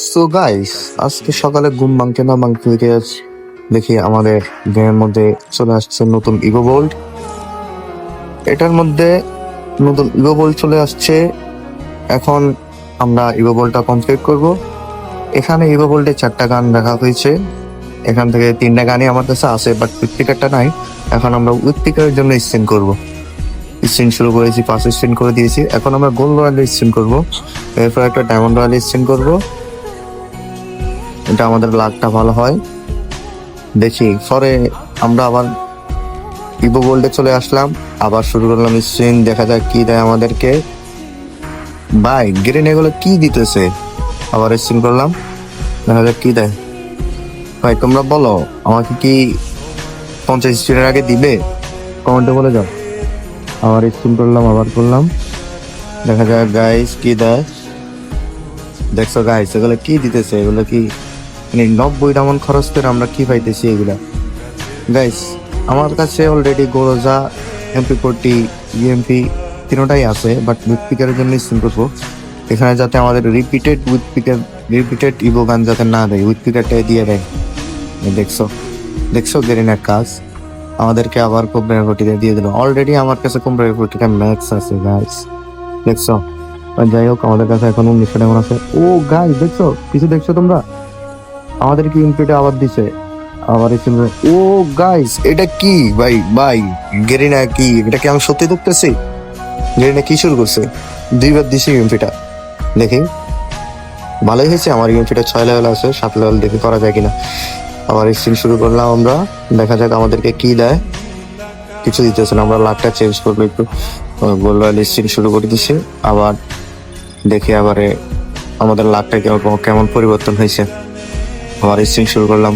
So guys, আজকে সকালে ঘুম ভাঙতে না ভাঙতে দেখি আমাদের গেমের মধ্যে চলে আসছে নতুন ইভো বোল্ট। এটার মধ্যে নতুন ইভো বোল্ট চলে আসছে। এখন আমরা ইভো বোল্টটা কমপ্লিট করব। এখানে ইভো বোল্টে 4টা গান রাখা হয়েছে। এখান থেকে 3টা গানই আমার কাছে আছে, বাট উইথপিকারটা নাই। এখন আমরা উইথপিকারের জন্য স্পিন করব। স্পিন শুরু করেছি, 5 স্পিন করে দিয়েছি। এখন আমরা গোল্ড রয়্যাল স্পিন করব, এরপর একটা ডায়মন্ড রয়্যাল স্পিন করব। এটা আমাদের লাকটা ভালো হয় দেখি। পরে আমরা আবার ইভো গোল্ডে চলে আসলাম, আবার শুরু করলাম স্পিন। দেখা যাক কি দেয় আমাদেরকে। ভাই গ্রিন এগুলো কি দিতেছে। আবার স্পিন করলাম, দেখা যাক কি দেয়। ভাই তোমরা বলো আমাকে কি 50 স্পিনের আগে দিবে, কমেন্টে বলে যাও। আবার স্পিন করলাম, আবার করলাম, দেখা যাক গাইস কি দেয়। দেখছো গাইস এগুলো কি দিতেছে, এগুলো কি 90 ডায়মন্ড খরচ করে আমরা কি পাইতেছি এগুলা। গাইস আমার কাছে অলরেডি গোরোজা, MP40, ইএমপি তিনটাই আছে, বাট উইথপিকারের জন্য স্পিন করবো। এখানে যাতে আমাদের রিপিটেড ইভো গান যাতে না দেয়, উইথপিকারটাই দিয়ে দেয়। দেখছো দেখছো গেরিনার কাজ। আমাদেরকে আবার কোবরা কোটিটা দিয়ে দিল। অলরেডি আমার কাছে কোবরা কোটিটা ম্যাক্স আছে গাইস, দেখছো। যাই হোক, আমাদের কাছে এখন 1900 ডায়মন্ড আছে। ও গাইস দেখছো, কিছু দেখছো তোমরা, আমাদের কি ইনপুটে আবার দিছে। আবার ও গাইস এটা কি ভাই, গেরিনা কি, এটা কি আমি সত্যি দেখতেছি। গেরিনা কি শুরু করছে, 2বার দিছি ইউএমপিটা। দেখি ভালোই হয়েছে। আমার ইউএমপিটা 6 লেভেল আছে, 7 লেভেল দেখি করা যায় কিনা। আবার স্পিন শুরু করলাম আমরা, দেখা যাক আমাদেরকে কি দেয়। কিছু দিতেছে না, আমরা লাকটা চেঞ্জ করবো একটু। গোল্ড রয়্যাল স্পিন শুরু করে দিছি। আবার দেখি আবারে আমাদের লাকটা কেমন পরিবর্তন হয়েছে। আবার স্পিন শুরু করলাম।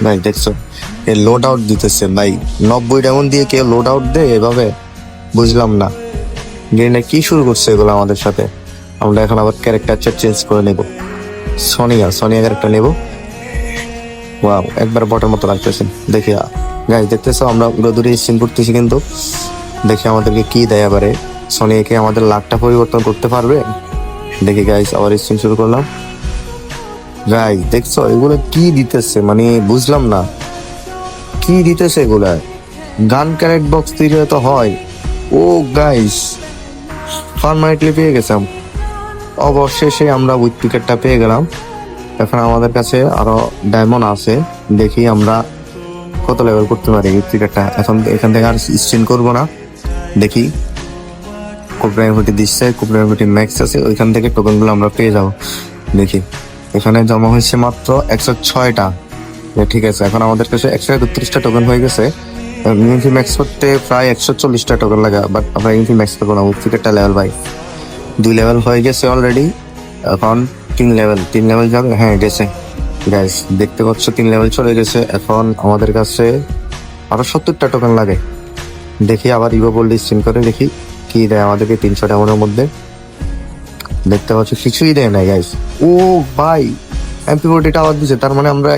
ভাই দেখছো এই লোড আউট দিতেছে ভাই, 90 ডায়মন্ড দিয়ে কেউ লোড আউট দেয় এভাবে, বুঝলাম না। গেরিনা কি শুরু করছে এগুলো আমাদের সাথে। আমরা এখন আবার ক্যারেক্টার চেঞ্জ করে নেব, সোনিয়া ক্যারেক্টার নেব। ওয়াও একবার বটের মতো লাগতেছে। দেখি গাইস দেখতেছো আমরা দূরে স্পিন করতেছি, কিন্তু দেখি আমাদেরকে কি দেয় এবারে। সোনিয়াকে আমাদের লাকটা পরিবর্তন করতে পারবে। দেখি গাইস আবার স্পিন শুরু করলাম। গাইস দেখছো এগুলো কি দিতেছে, মানে বুঝলাম না কি দিতেছে এগুলা। গান ক্যারেক্ট বক্স তৈরি তো হয়। ও গাইস পারমানেন্টলি পেয়ে গেছিলাম। অবশেষে আমরা উইথপিকারটা পেয়ে গেলাম। এখন আমাদের কাছে আরো ডায়মন্ড আছে, দেখি আমরা কত লেভেল করতে পারি উইথপিকারটা। এখান থেকে আর স্পিন করবো না। দেখি কোপ্রাইমুটি দিচ্ছে, কোপ্রাইমুটি ম্যাক্স আছে, ওইখান থেকে টোকেন গুলো আমরা পেয়ে যাবো। দেখি এখানে জমা হয়েছে মাত্র 106টা। ঠিক আছে, এখন আমাদের কাছে 131টা টোকেন হয়ে গেছে। ইউনিটি ম্যাক্স করতে প্রায় 140টা টোকেন লাগে, বাট আমরা ইউনিটি ম্যাক্স করবো না। উইথপিকারটা লেভেল 2 লেভেল হয়ে গেছে অলরেডি। এখন 3 লেভেল যাবে। হ্যাঁ গেছে গাইস, দেখতে পাচ্ছ 3 লেভেল চলে গেছে। এখন আমাদের কাছে আরো 70টা টোকেন লাগে। দেখি আবার ইভো গোল্ড স্পিন করে দেখি কি দেয় আমাদেরকে। 300 ডায়মন্ডের মধ্যে দেখতে পাচ্ছ কিছুই দেয় না গাইস। ও ভাই MP40টা আবার দিচ্ছে, তার মানে আমরা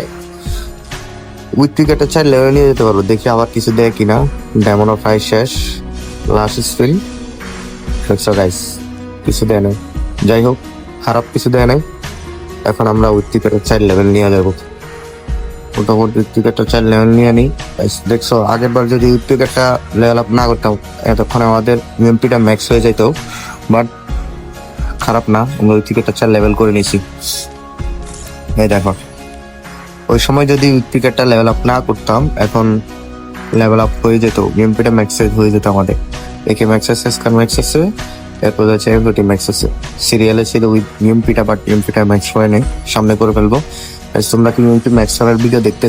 উইথপিকারটা 4 লেভেল নিয়ে যেতে পারবো। দেখি আবার কিছু দেয় কিনা। ডায়মন্ড অফ হাই শেষ, লাস্ট স্পিন। দেখছো গাইস কিছু দেয় নাই। যাই হোক, খারাপ কিছু দেয় নাই। এখন আমরা উইথপিকারটা 4 লেভেল নিয়ে যাবো। মোটামুটি উইথপিকারটা 4 লেভেল নিয়ে নিই। দেখছো আগের বার যদি উইথপিকারটা লেভেল আপ না করতাম, এতক্ষণ আমাদের ইউএমপিটা ম্যাক্স হয়ে যেত। বাট খারাপ না, আমরা উইথপিকারটা 4 লেভেল করে নিয়েছি। এই দেখো, ওই সময় যদি উইথপিকারটা লেভেল আপ না করতাম, এখন লেভেল আপ হয়ে যেত, ইউএমপিটা ম্যাক্স হয়ে যেত আমাদের। একে ম্যাক্স আছে, স্কার ম্যাক্স আছে, এরপর হচ্ছে এমপিটি ম্যাক্স আছে। সিরিয়ালে ছিল উইথ ইউএমপিটা, বাট ইউএমপিটা ম্যাক্স হয় নাই, সামনে করে ফেলবো। তোমরা কি ইউএমপি ম্যাক্স করার ভিডিও দেখতে